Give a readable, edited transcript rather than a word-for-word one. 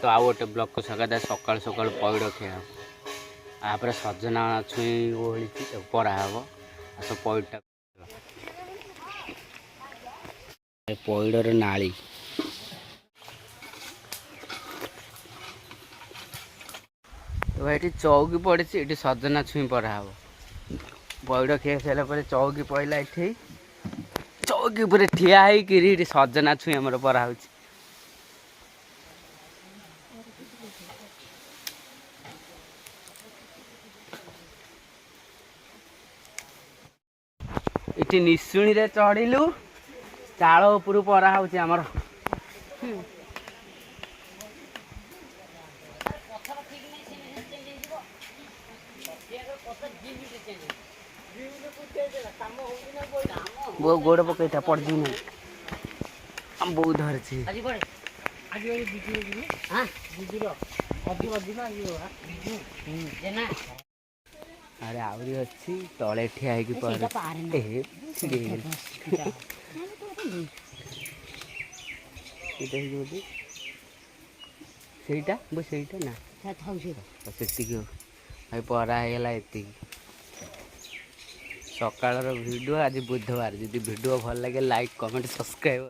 तो आउ गोटे ब्लॉक को सकादा सकाल सकाल पइड खिया आप सजना छुई ओहली परा हम आस पइडा पइडर नाली तो ये चौकी पड़ी ये सजना छुई परा हम पइड खिया सारे चौकी पड़ा ये चौकी पर ठिया होकर सजना छुई आमर परा हो इटी निशुणी रे चढ़िलु चाल उपर परा होमर गोड़ पकई पड़ जी बहुत धरती अरे आहरी अच्छी तले ठिया ସେଇଟା ନା ସେତିକି ଭାଇ ପରା ହେଇଗଲା ଏତିକି ସକାଳର ଭିଡ଼ିଓ ଆଜି ବୁଧବାର ଯଦି ଭିଡ଼ିଓ ଭଲ ଲାଗେ ଲାଇକ୍ କମେଣ୍ଟ ସବସ୍କ୍ରାଇବ